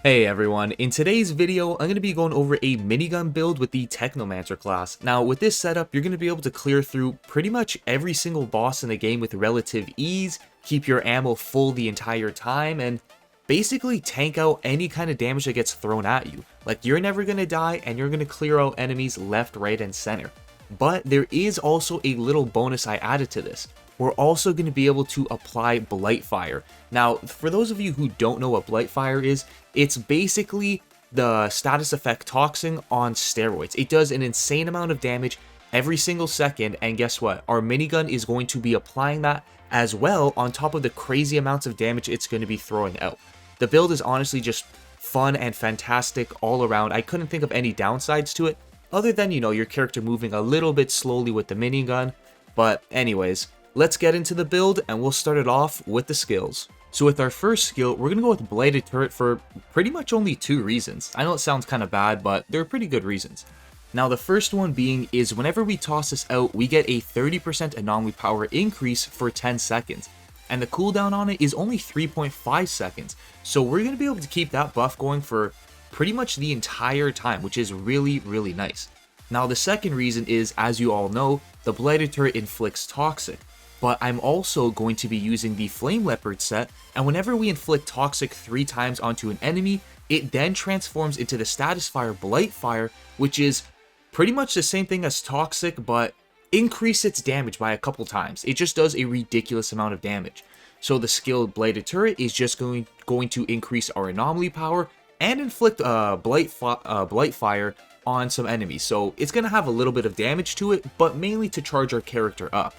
Hey everyone, in today's video I'm going to be going over a minigun build with the Technomancer class. Now with this setup you're going to be able to clear through pretty much every single boss in the game with relative ease, keep your ammo full the entire time, and basically tank out any kind of damage that gets thrown at you. Like, you're never going to die and you're going to clear out enemies left, right, and center. But there is also a little bonus I added to this. We're also going to be able to apply Blight Fire. Now, for those of you who don't know what Blight Fire is, it's basically the status effect Toxin on steroids. It does an insane amount of damage every single second, and guess what? Our minigun is going to be applying that as well on top of the crazy amounts of damage it's going to be throwing out. The build is honestly just fun and fantastic all around. I couldn't think of any downsides to it, other than, your character moving a little bit slowly with the minigun. But anyways, let's get into the build and we'll start it off with the skills. So with our first skill, we're going to go with Bladed Turret for pretty much only two reasons. I know it sounds kind of bad, but they're pretty good reasons. Now the first one being is whenever we toss this out, we get a 30% anomaly power increase for 10 seconds. And the cooldown on it is only 3.5 seconds. So we're going to be able to keep that buff going for pretty much the entire time, which is really, really nice. Now the second reason is, as you all know, the Bladed Turret inflicts Toxic. But I'm also going to be using the Flame Leopard set, and whenever we inflict Toxic 3 times onto an enemy, it then transforms into the status fire Blight Fire, which is pretty much the same thing as Toxic, but increase its damage by a couple times. It just does a ridiculous amount of damage. So the skill Bladed Turret is just going to increase our anomaly power and inflict Blight Fire on some enemies. So it's going to have a little bit of damage to it, but mainly to charge our character up.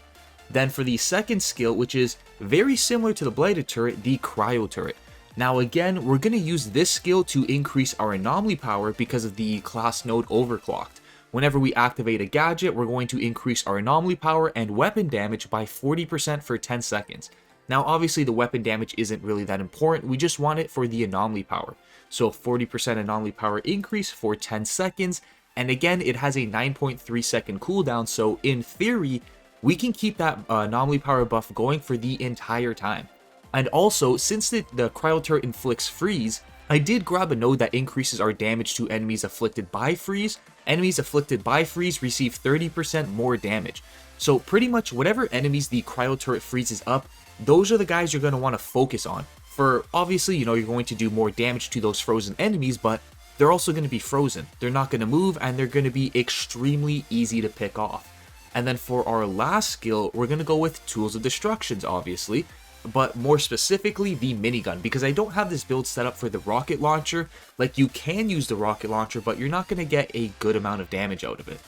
Then for the second skill, which is very similar to the Bladed Turret, the Cryo Turret. Now again, we're going to use this skill to increase our anomaly power because of the class node overclocked. Whenever we activate a gadget, we're going to increase our anomaly power and weapon damage by 40% for 10 seconds. Now obviously the weapon damage isn't really that important, we just want it for the anomaly power. So 40% anomaly power increase for 10 seconds, and again it has a 9.3 second cooldown, so in theory, we can keep that anomaly power buff going for the entire time. And also, since the Cryo Turret inflicts freeze, I did grab a node that increases our damage to enemies afflicted by freeze. Enemies afflicted by freeze receive 30% more damage. So pretty much whatever enemies the Cryo Turret freezes up, those are the guys you're going to want to focus on. For obviously, you're going to do more damage to those frozen enemies, but they're also going to be frozen. They're not going to move, and they're going to be extremely easy to pick off. And then for our last skill, we're going to go with Tools of Destructions, obviously, but more specifically the minigun, because I don't have this build set up for the rocket launcher. Like, you can use the rocket launcher, but you're not going to get a good amount of damage out of it.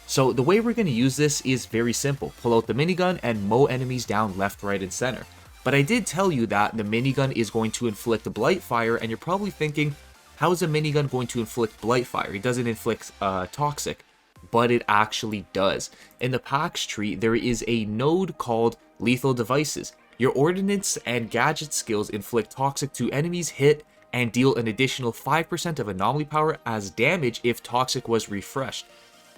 So the way we're going to use this is very simple. Pull out the minigun and mow enemies down left, right, and center. But I did tell you that the minigun is going to inflict a Blight Fire, and you're probably thinking, how is a minigun going to inflict Blight Fire? It doesn't inflict Toxic. But it actually does. In the packs tree, there is a node called Lethal Devices. Your ordnance and gadget skills inflict Toxic to enemies, hit, and deal an additional 5% of anomaly power as damage if Toxic was refreshed.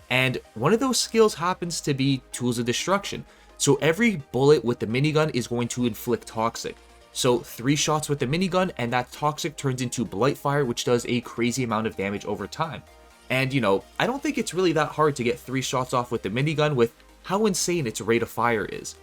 And one of those skills happens to be Tools of Destruction. So every bullet with the minigun is going to inflict Toxic. So 3 shots with the minigun and that Toxic turns into Blight Fire, which does a crazy amount of damage over time. And I don't think it's really that hard to get 3 shots off with the minigun with how insane its rate of fire is.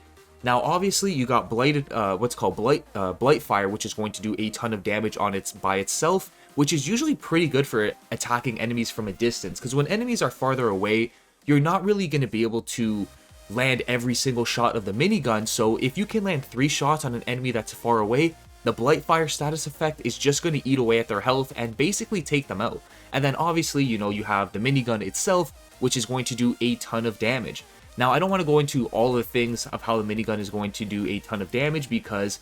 Now obviously you got Blight Fire, which is going to do a ton of damage on by itself, which is usually pretty good for attacking enemies from a distance, because when enemies are farther away, you're not really going to be able to land every single shot of the minigun. So if you can land 3 shots on an enemy that's far away, the Blight Fire status effect is just going to eat away at their health and basically take them out. And then obviously, you have the minigun itself, which is going to do a ton of damage. Now, I don't want to go into all the things of how the minigun is going to do a ton of damage, because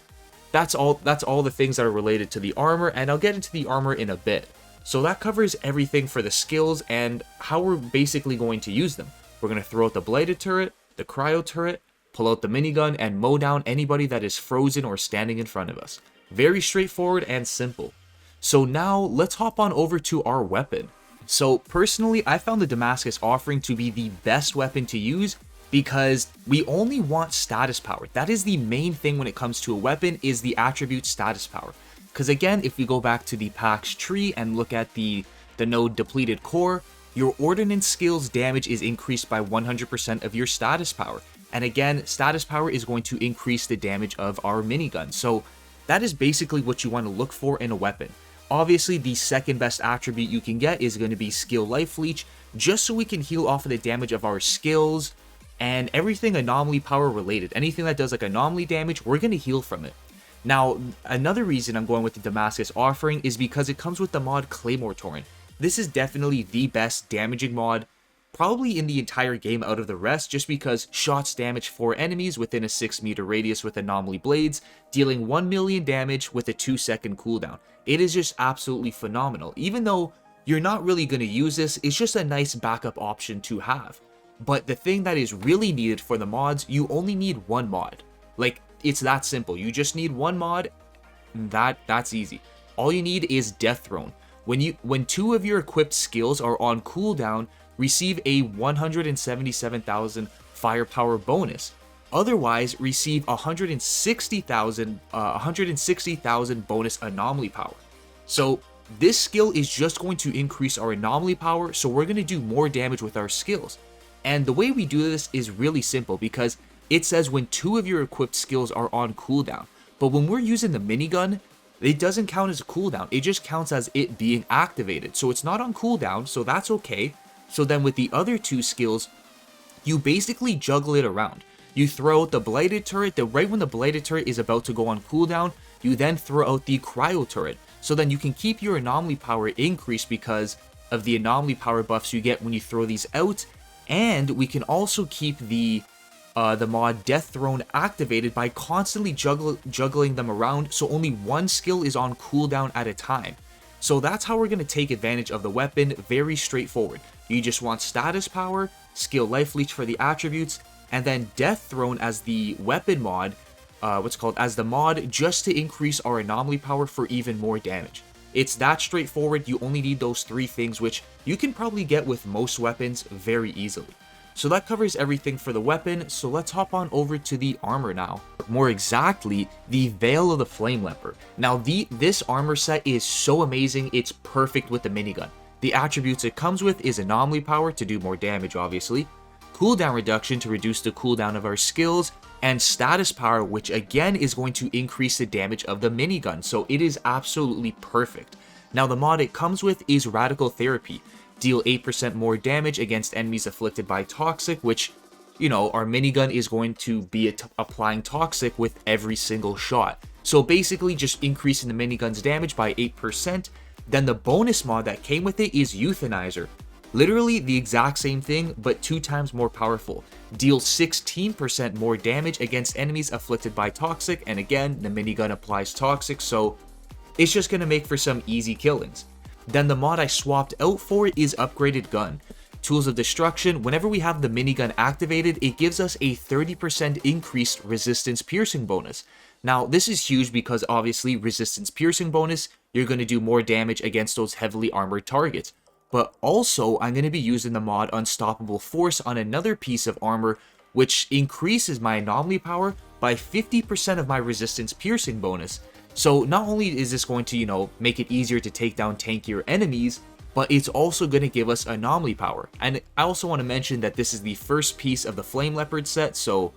that's all the things that are related to the armor, and I'll get into the armor in a bit. So that covers everything for the skills and how we're basically going to use them. We're going to throw out the Bladed Turret, the Cryo Turret, pull out the minigun, and mow down anybody that is frozen or standing in front of us. Very straightforward and simple. So now let's hop on over to our weapon. So personally, I found the Damascus Offering to be the best weapon to use because we only want status power. That is the main thing when it comes to a weapon, is the attribute status power. Because again, if we go back to the packs tree and look at the node depleted core, your ordnance skills damage is increased by 100% of your status power. And again, status power is going to increase the damage of our minigun. So that is basically what you want to look for in a weapon. Obviously, the second best attribute you can get is going to be skill life leech, just so we can heal off of the damage of our skills and everything anomaly power related. Anything that does like anomaly damage, we're going to heal from it. Now, another reason I'm going with the Damascus offering is because it comes with the mod Claymore Torrent. This is definitely the best damaging mod, probably in the entire game out of the rest, just because shots damage 4 enemies within a 6-meter radius with anomaly blades, dealing 1 million damage with a 2-second cooldown. It is just absolutely phenomenal. Even though you're not really going to use this, it's just a nice backup option to have. But the thing that is really needed for the mods, you only need one mod. Like, it's that simple. You just need one mod, and that's easy. All you need is Death Throne. When 2 of your equipped skills are on cooldown, receive a 177,000 firepower bonus. Otherwise, receive 160,000 bonus anomaly power. So this skill is just going to increase our anomaly power, so we're going to do more damage with our skills. And the way we do this is really simple, because it says when 2 of your equipped skills are on cooldown. But when we're using the minigun, it doesn't count as a cooldown. It just counts as it being activated. So it's not on cooldown, so that's okay. So then with the other 2 skills, you basically juggle it around. You throw out the Blighted Turret, right when the Blighted Turret is about to go on cooldown, you then throw out the Cryo Turret. So then you can keep your anomaly power increased because of the anomaly power buffs you get when you throw these out. And we can also keep the mod Death Throne activated by constantly juggling them around, so only one skill is on cooldown at a time. So that's how we're going to take advantage of the weapon. Very straightforward. You just want status power, skill life leech for the attributes, and then Death Throne as the weapon mod, as the mod, just to increase our anomaly power for even more damage. It's that straightforward. You only need those 3 things, which you can probably get with most weapons very easily. So that covers everything for the weapon, so let's hop on over to the armor now. More exactly, the Veil of the Flame Leper. Now this armor set is so amazing, it's perfect with the minigun. The attributes it comes with is anomaly power to do more damage obviously, cooldown reduction to reduce the cooldown of our skills, and status power, which again is going to increase the damage of the minigun, so it is absolutely perfect. Now the mod it comes with is Radical Therapy. Deal 8% more damage against enemies afflicted by Toxic, which, you know, our minigun is going to be applying Toxic with every single shot. So basically just increasing the minigun's damage by 8%. Then the bonus mod that came with it is Euthanizer. Literally the exact same thing, but 2 times more powerful. Deal 16% more damage against enemies afflicted by Toxic, and again, the minigun applies Toxic, so it's just going to make for some easy killings. Then the mod I swapped out for is Upgraded Gun. Tools of Destruction, whenever we have the minigun activated, it gives us a 30% increased resistance piercing bonus. Now, this is huge because obviously resistance piercing bonus, you're going to do more damage against those heavily armored targets. But also, I'm going to be using the mod Unstoppable Force on another piece of armor, which increases my anomaly power by 50% of my resistance piercing bonus. So not only is this going to, you know, make it easier to take down tankier enemies, but it's also going to give us anomaly power. And I also want to mention that this is the first piece of the Flame Leopard set, so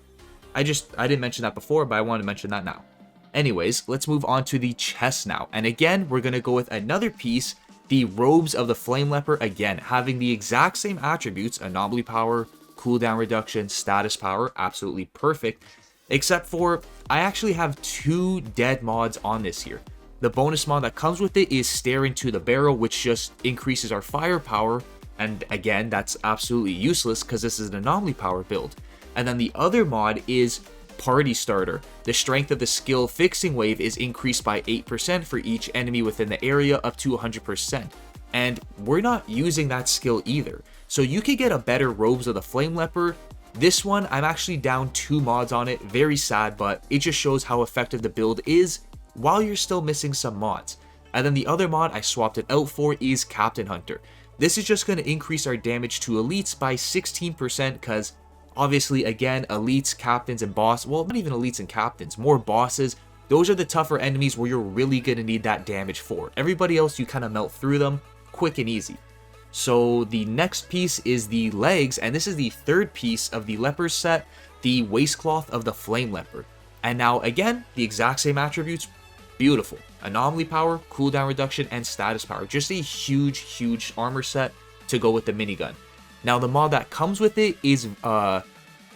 I didn't mention that before, but I want to mention that now. Anyways, let's move on to the chest now. And again, we're going to go with another piece, the Robes of the Flame Leopard, again, having the exact same attributes, anomaly power, cooldown reduction, status power, absolutely perfect. Except for, I actually have 2 dead mods on this here. The bonus mod that comes with it is Stare into the Barrel, which just increases our firepower, and again, that's absolutely useless because this is an anomaly power build. And then the other mod is Party Starter. The strength of the skill Fixing Wave is increased by 8% for each enemy within the area up to 100%. And we're not using that skill either. So you could get a better Robes of the Flame Leopard. This one, I'm actually down 2 mods on it, very sad, but it just shows how effective the build is while you're still missing some mods. And then the other mod I swapped it out for is Captain Hunter. This is just going to increase our damage to elites by 16% because obviously, again, elites, captains, and boss, well, not even elites and captains, more bosses those are the tougher enemies where you're really going to need that damage for. Everybody else, you kind of melt through them quick and easy. So the next piece is the legs, and this is the third piece of the leopard set, the waistcloth of the flame leopard. And now again, the exact same attributes, beautiful. Anomaly power, cooldown reduction, and status power. Just a huge armor set to go with the minigun. Now the mod that comes with it is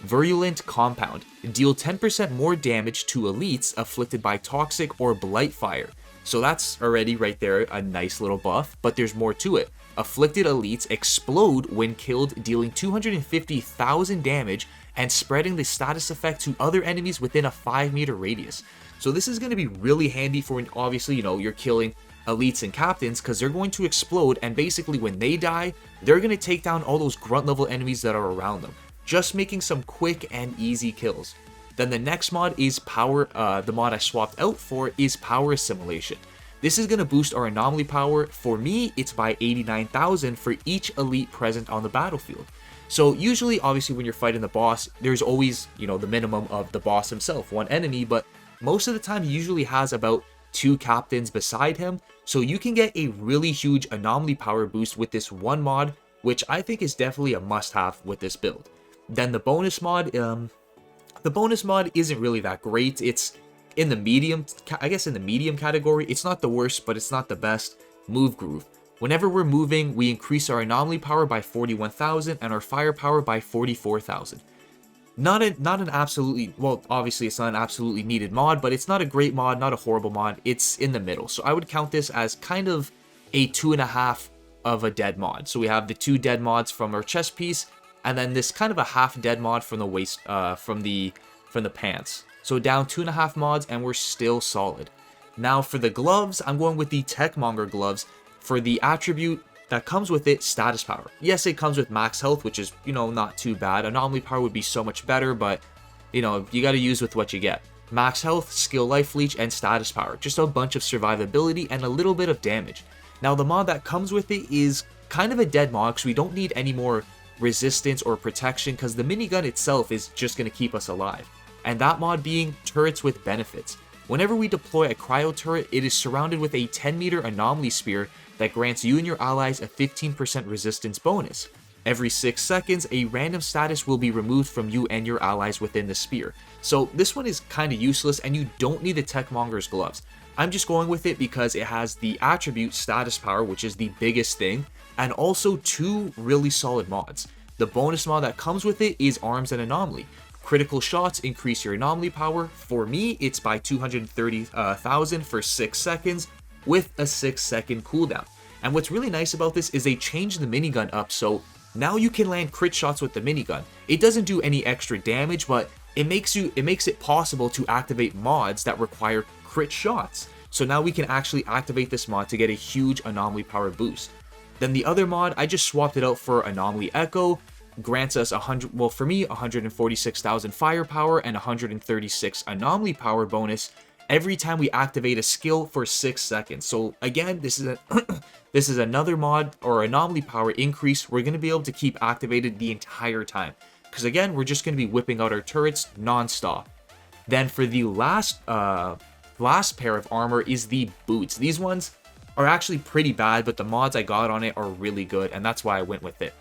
Virulent Compound. Deal 10% more damage to elites afflicted by toxic or blight fire. So that's already right there a nice little buff, but there's more to it. Afflicted elites explode when killed, dealing 250,000 damage and spreading the status effect to other enemies within a 5-meter radius. So this is going to be really handy for, obviously, you know, you're killing elites and captains, because they're going to explode, and basically when they die, they're going to take down all those grunt level enemies that are around them, just making some quick and easy kills. Then the next mod is power, the mod I swapped out for is power assimilation. This is going to boost our anomaly power. For me, it's by 89,000 for each elite present on the battlefield. So usually, obviously, when you're fighting the boss, there's always, you know, the minimum of the boss himself, one enemy, but most of the time he usually has about 2 captains beside him. So you can get a really huge anomaly power boost with this one mod, which I think is definitely a must-have with this build. Then the bonus mod, isn't really that great. It's in the medium, I guess in the medium category. It's not the worst, but it's not the best. Move Groove. Whenever we're moving, we increase our anomaly power by 41,000 and our firepower by 44,000. Not an absolutely, well, obviously it's not an absolutely needed mod, but it's not a great mod, not a horrible mod. It's in the middle. So I would count this as kind of a 2.5 of a dead mod. So we have the 2 dead mods from our chest piece, and then this kind of a half dead mod from the waist, from the pants. So down 2.5 mods, and we're still solid. Now for the gloves, I'm going with the Technomancer gloves. For the attribute that comes with it, status power. Yes, it comes with max health, which is, you know, not too bad. Anomaly power would be so much better, but, you know, you got to use with what you get. Max health, skill life leech, and status power. Just a bunch of survivability and a little bit of damage. Now the mod that comes with it is kind of a dead mod, because we don't need any more resistance or protection, because the minigun itself is just going to keep us alive. And that mod being turrets with benefits. Whenever we deploy a cryo turret, it is surrounded with a 10-meter anomaly spear that grants you and your allies a 15% resistance bonus. Every 6 seconds, a random status will be removed from you and your allies within the spear. So this one is kind of useless, and you don't need the Technomancer's gloves. I'm just going with it because it has the attribute status power, which is the biggest thing, and also 2 really solid mods. The bonus mod that comes with it is arms and anomaly. Critical shots increase your anomaly power. For me, it's by 230,000 for 6 seconds with a 6-second cooldown. And what's really nice about this is they changed the minigun up, so now you can land crit shots with the minigun. It doesn't do any extra damage, but it makes it possible to activate mods that require crit shots. So now we can actually activate this mod to get a huge anomaly power boost. Then the other mod, I just swapped it out for Anomaly Echo. Grants us 146,000 firepower and 136 anomaly power bonus every time we activate a skill for 6 seconds. So again, this is another mod or anomaly power increase we're going to be able to keep activated the entire time, because again, we're just going to be whipping out our turrets non-stop. Then for the last pair of armor is the boots. These ones are actually pretty bad, but the mods I got on it are really good, and that's why I went with it.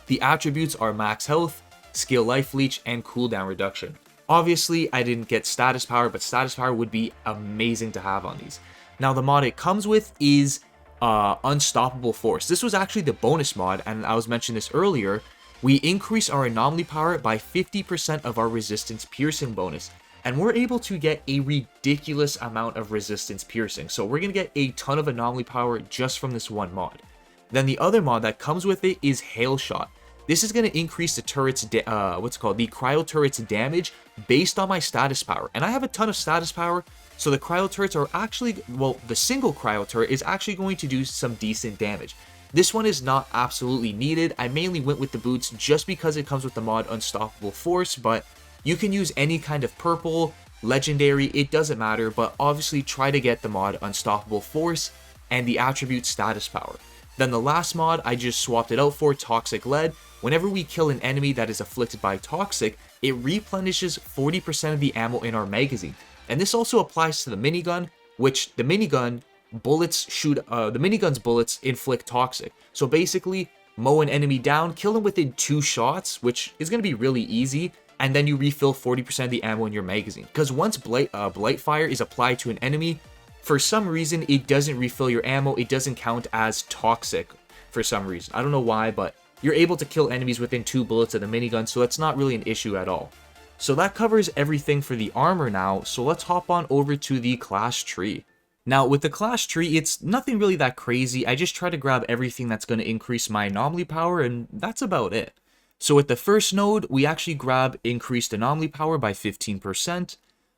The attributes are max health, skill life leech, and cooldown reduction. Obviously, I didn't get status power, but status power would be amazing to have on these. Now, the mod it comes with is Unstoppable Force. This was actually the bonus mod, and I was mentioning this earlier. We increase our anomaly power by 50% of our resistance piercing bonus, and we're able to get a ridiculous amount of resistance piercing. So we're going to get a ton of anomaly power just from this one mod. Then the other mod that comes with it is Hail Shot. This is going to increase the turret's, the cryo turret's damage based on my status power. And I have a ton of status power, so the cryo turrets are actually, well, the single cryo turret is actually going to do some decent damage. This one is not absolutely needed. I mainly went with the boots just because it comes with the mod Unstoppable Force, but you can use any kind of purple, legendary, it doesn't matter, but obviously try to get the mod Unstoppable Force and the attribute status power. Then the last mod, I just swapped it out for Toxic Lead. Whenever we kill an enemy that is afflicted by Toxic, it replenishes 40% of the ammo in our magazine. And this also applies to the minigun, which the minigun bullets shoot, the minigun's bullets inflict toxic. So basically, mow an enemy down, kill him within 2 shots, which is going to be really easy, and then you refill 40% of the ammo in your magazine. Because once Blight Fire is applied to an enemy, for some reason, it doesn't refill your ammo, it doesn't count as toxic for some reason. I don't know why, but you're able to kill enemies within 2 bullets of the minigun, so that's not really an issue at all. So that covers everything for the armor now, so let's hop on over to the class tree. Now, with the class tree, it's nothing really that crazy. I just try to grab everything that's going to increase my anomaly power, and that's about it. So with the first node, we actually grab increased anomaly power by 15%.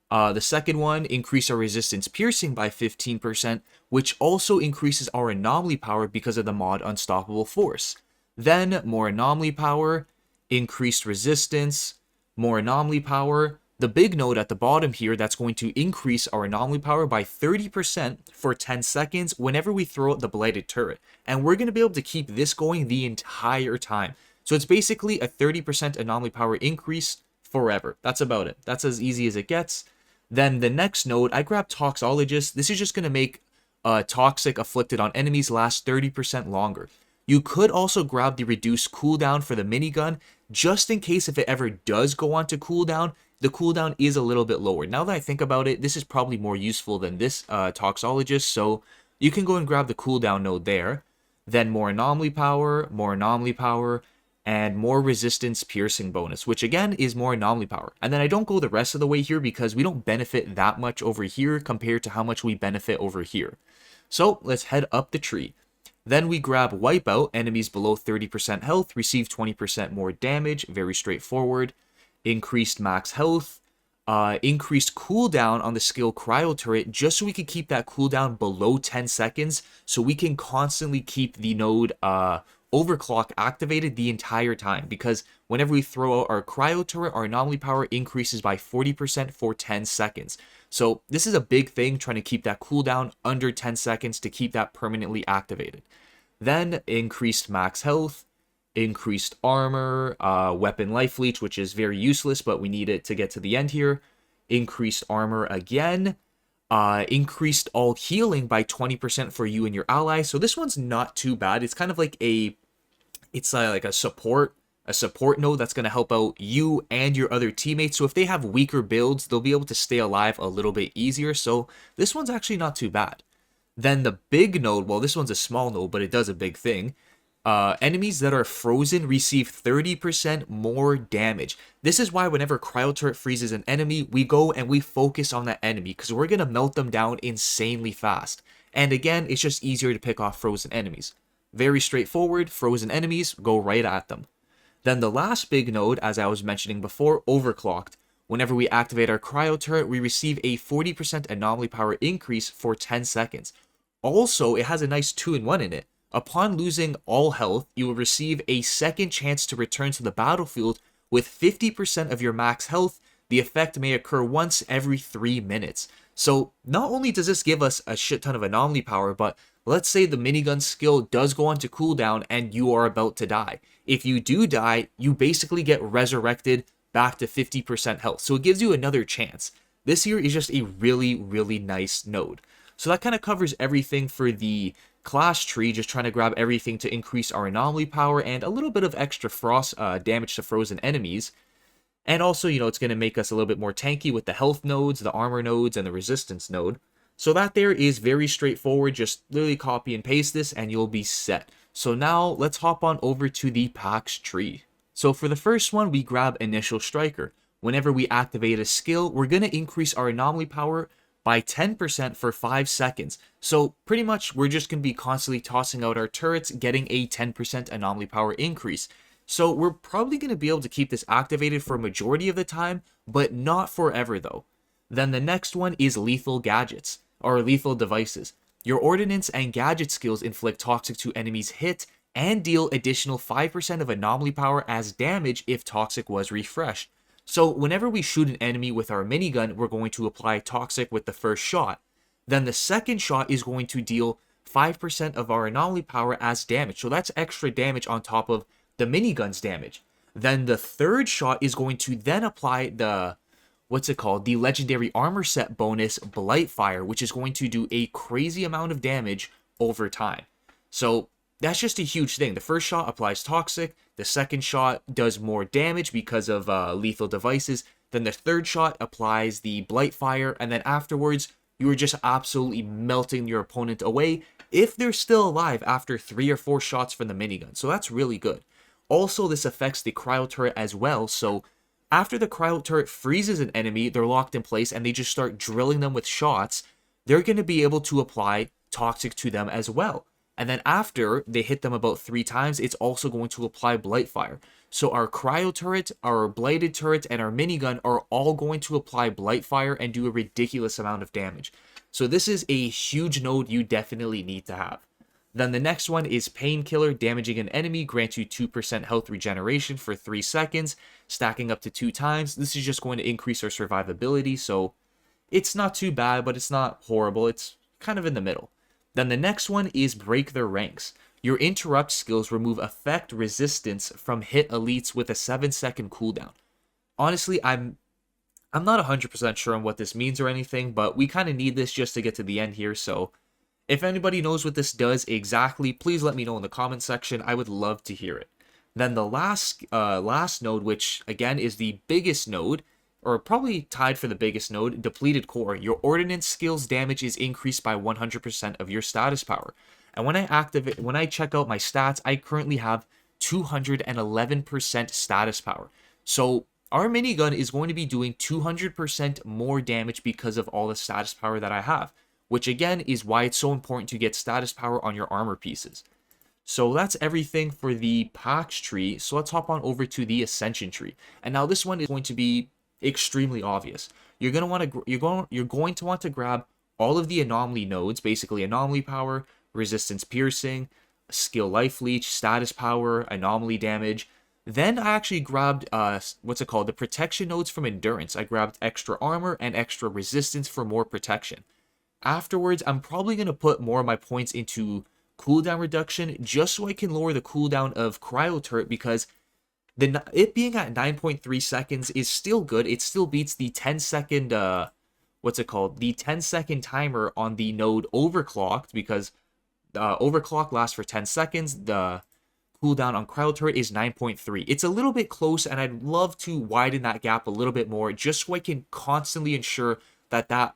The second one, increase our resistance piercing by 15%, which also increases our anomaly power because of the mod Unstoppable Force. Then, more anomaly power, increased resistance, more anomaly power. The big node at the bottom here, that's going to increase our anomaly power by 30% for 10 seconds whenever we throw out the Blighted Turret. And we're going to be able to keep this going the entire time. So it's basically a 30% anomaly power increase forever. That's about it. That's as easy as it gets. Then the next node, I grab Toxologist. This is just going to make Toxic afflicted on enemies last 30% longer. You could also grab the reduced cooldown for the minigun, just in case if it ever does go on to cooldown, the cooldown is a little bit lower. Now that I think about it, this is probably more useful than this Toxologist, so you can go and grab the cooldown node there. Then more anomaly power, and more resistance piercing bonus, which again is more anomaly power. And then I don't go the rest of the way here because we don't benefit that much over here compared to how much we benefit over here. So let's head up the tree. Then we grab Wipeout. Enemies below 30% health receive 20% more damage. Very straightforward. Increased max health. Increased cooldown on the skill Cryo Turret, just so we can keep that cooldown below 10 seconds, so we can constantly keep the node overclock activated the entire time, because whenever we throw out our Cryo Turret, our anomaly power increases by 40% for 10 seconds. So this is a big thing, trying to keep that cooldown under 10 seconds to keep that permanently activated. Then increased max health, increased armor, weapon life leech, which is very useless, but we need it to get to the end here. Increased armor again. Increased all healing by 20% for you and your allies. So this one's not too bad. It's kind of like a support node that's going to help out you and your other teammates. So if they have weaker builds, they'll be able to stay alive a little bit easier. So this one's actually not too bad. Then the big node, well, this one's a small node, but it does a big thing. Enemies that are frozen receive 30% more damage. This is why whenever Cryo Turret freezes an enemy, we go and we focus on that enemy, because we're going to melt them down insanely fast. And again, it's just easier to pick off frozen enemies. Very straightforward, frozen enemies, go right at them. Then the last big node, as I was mentioning before, Overclocked. Whenever we activate our Cryo Turret, we receive a 40% anomaly power increase for 10 seconds. Also, it has a nice 2-in-1 in it. Upon losing all health, you will receive a second chance to return to the battlefield with 50% of your max health. The effect may occur once every 3 minutes. So not only does this give us a shit ton of anomaly power, but let's say the minigun skill does go on to cooldown and you are about to die. If you do die, you basically get resurrected back to 50% health. So it gives you another chance. This here is just a really, really nice node. So that kind of covers everything for the class tree, just trying to grab everything to increase our anomaly power and a little bit of extra frost damage to frozen enemies. And also, you know, it's going to make us a little bit more tanky with the health nodes, the armor nodes, and the resistance node. So that there is very straightforward. Just literally copy and paste this and you'll be set. So now let's hop on over to the packs tree. So for the first one, we grab Initial Striker. Whenever we activate a skill, we're going to increase our anomaly power by 10% for 5 seconds. So pretty much we're just going to be constantly tossing out our turrets, getting a 10% anomaly power increase. So we're probably going to be able to keep this activated for a majority of the time, but not forever though. Then the next one is Lethal Gadgets, or Lethal Devices. Your ordnance and gadget skills inflict toxic to enemies hit and deal additional 5% of anomaly power as damage if toxic was refreshed. So whenever we shoot an enemy with our minigun, we're going to apply toxic with the first shot. Then the second shot is going to deal 5% of our anomaly power as damage. So that's extra damage on top of the minigun's damage. Then the third shot is going to then apply the what's it called? The legendary armor set bonus Blightfire, which is going to do a crazy amount of damage over time. So that's just a huge thing. The first shot applies toxic, the second shot does more damage because of lethal devices, then the third shot applies the Blightfire, and then afterwards you are just absolutely melting your opponent away if they're still alive after 3 or 4 shots from the minigun. So that's really good. Also, this affects the cryo turret as well, so after the cryo turret freezes an enemy, they're locked in place, and they just start drilling them with shots, they're going to be able to apply toxic to them as well. And then after they hit them about 3 times, it's also going to apply Blightfire. So our cryo turret, our blighted turret, and our minigun are all going to apply Blightfire and do a ridiculous amount of damage. So this is a huge node you definitely need to have. Then the next one is Painkiller. Damaging an enemy grants you 2% health regeneration for 3 seconds, stacking up to 2 times. This is just going to increase our survivability, so it's not too bad, but it's not horrible. It's kind of in the middle. Then the next one is Break Their Ranks. Your interrupt skills remove effect resistance from hit elites with a 7-second cooldown. Honestly, I'm not 100% sure on what this means or anything, but we kind of need this just to get to the end here, so if anybody knows what this does exactly, please let me know in the comment section. I would love to hear it. Then the last node, which again is the biggest node, or probably tied for the biggest node, Depleted Core. Your ordnance skills damage is increased by 100% of your status power. And when I check out my stats, I currently have 211% status power. So our minigun is going to be doing 200% more damage because of all the status power that I have, which again is why it's so important to get status power on your armor pieces. So that's everything for the packs tree. So let's hop on over to the Ascension tree. And now this one is going to be extremely obvious. You're going to want to grab all of the anomaly nodes, basically anomaly power, resistance piercing, skill life leech, status power, anomaly damage. Then I actually grabbed the protection nodes from endurance. I grabbed extra armor and extra resistance for more protection. Afterwards, I'm probably going to put more of my points into cooldown reduction just so I can lower the cooldown of cryo turret, because it being at 9.3 seconds is still good. It still beats the 10-second, the 10-second timer on the node overclocked, because overclock lasts for 10 seconds. The cooldown on cryo turret is 9.3. It's a little bit close, and I'd love to widen that gap a little bit more just so I can constantly ensure that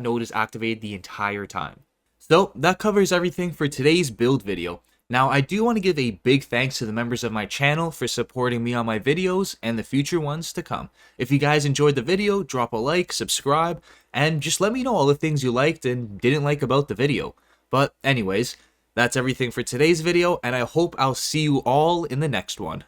node is activated the entire time. So that covers everything for today's build video. Now I do want to give a big thanks to the members of my channel for supporting me on my videos and the future ones to come. If you guys enjoyed the video, drop a like, subscribe, and just let me know all the things you liked and didn't like about the video. But anyways, that's everything for today's video, and I hope I'll see you all in the next one.